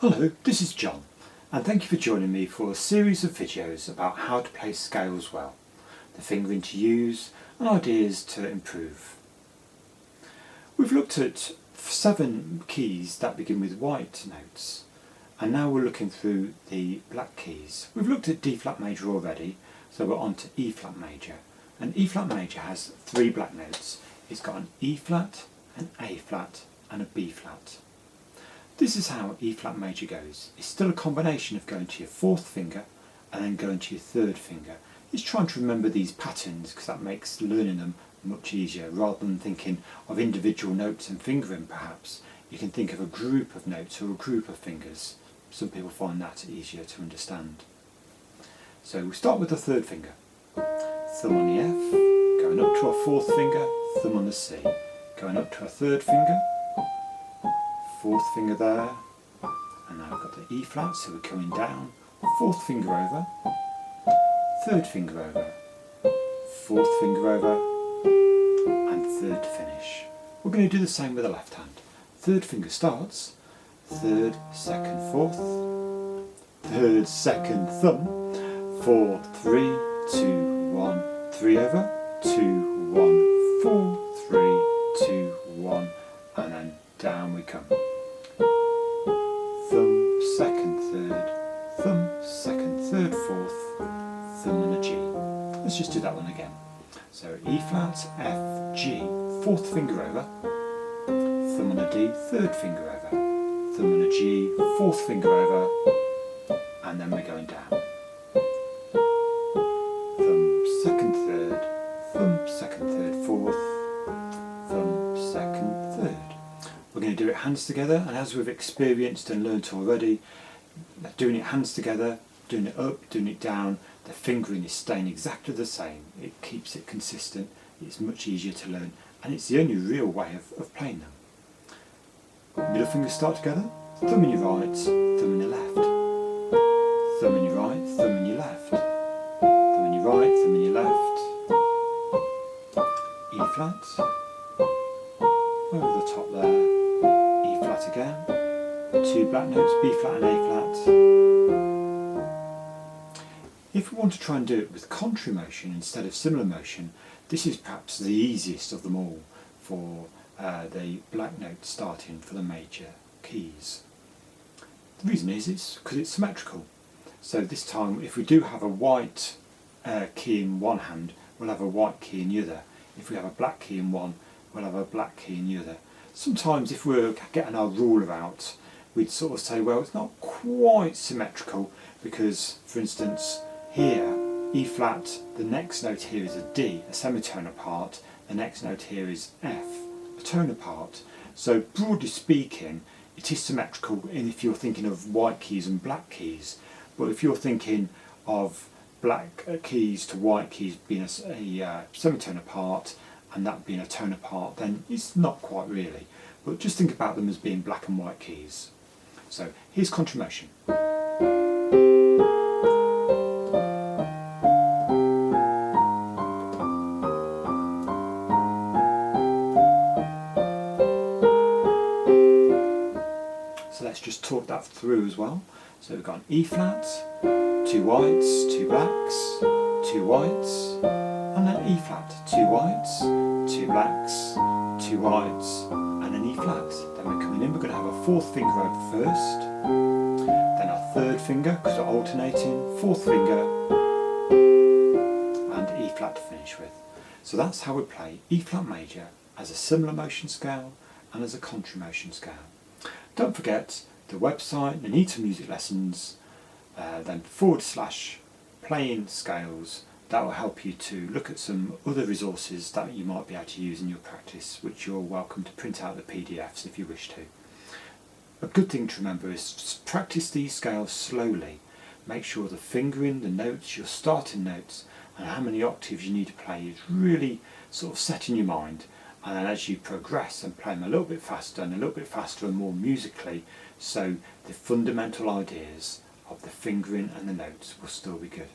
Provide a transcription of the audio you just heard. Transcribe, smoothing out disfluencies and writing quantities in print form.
Hello, this is John, and thank you for joining me for a series of videos about how to play scales well, the fingering to use and ideas to improve. We've looked at 7 keys that begin with white notes, and now we're looking through the black keys. We've looked at D flat major already, so we're on to E flat major, and E flat major has 3 black notes. It's got an E flat, an A flat and a B flat. This is how E flat major goes. It's still a combination of going to your 4th finger and then going to your 3rd finger. It's trying to remember these patterns because that makes learning them much easier. Rather than thinking of individual notes and fingering perhaps, you can think of a group of notes or a group of fingers. Some people find that easier to understand. So we start with the 3rd finger. Thumb on the F, going up to our 4th finger, thumb on the C, going up to our 3rd finger, 4th finger there, and now we've got the E flat, so we're coming down, 4th finger over, 3rd finger over, 4th finger over, and 3rd to finish. We're going to do the same with the left hand. 3rd finger starts, 3rd, 2nd, 4th, 3rd, 2nd, thumb, 4, 3, 2, 1, 3 over, 2, 1, 4, 3, 2, 1, and then down we come. Thumb, 2nd, 3rd, thumb, 2nd, 3rd, 4th, thumb and a G. Let's just do that one again. So E flat, F, G, 4th finger over, thumb and a D, 3rd finger over, thumb and a G, 4th finger over, and then we're going down. Thumb, 2nd, 3rd, thumb, 2nd, 3rd, 4th, thumb, 2nd, 3rd. We're going to do it hands together, and as we've experienced and learnt already, doing it hands together, doing it up, doing it down, the fingering is staying exactly the same. It keeps it consistent, it's much easier to learn, and it's the only real way of playing them. Middle fingers start together, thumb in your right, thumb in your left, thumb in your right, thumb in your left, thumb in your right, thumb in your left, E flat, over the top there, E flat again, 2 black notes, B flat and A flat. If we want to try and do it with contrary motion instead of similar motion, this is perhaps the easiest of them all for the black note starting for the major keys. The reason is it's because it's symmetrical. So this time if we do have a white key in one hand, we'll have a white key in the other. If we have a black key in one, we'll have a black key in the other. Sometimes if we're getting our ruler out, we'd sort of say, well, it's not quite symmetrical because, for instance, here, E flat, the next note here is a D, a semitone apart, the next note here is F, a tone apart. So broadly speaking, it is symmetrical if you're thinking of white keys and black keys, but if you're thinking of black keys to white keys being a semitone apart, and that being a tone apart, then it's not quite really. But just think about them as being black and white keys. So here's contrary motion. So let's just talk that through as well. So we've got an E flat, 2 whites, 2 blacks, 2 whites, and an E flat, 2 whites, 2 blacks, 2 whites, and an E flat. Then we're coming in, we're going to have a 4th finger over first, then our 3rd finger, because we're alternating, 4th finger, and E flat to finish with. So that's how we play E flat major as a similar motion scale and as a contrary motion scale. Don't forget the website, Nanita Music Lessons, then / playing scales. That will help you to look at some other resources that you might be able to use in your practice, which you're welcome to print out the PDFs if you wish to. A good thing to remember is practice these scales slowly. Make sure the fingering, the notes, your starting notes, and how many octaves you need to play is really sort of set in your mind. And then as you progress and play them a little bit faster and a little bit faster and more musically, so the fundamental ideas of the fingering and the notes will still be good.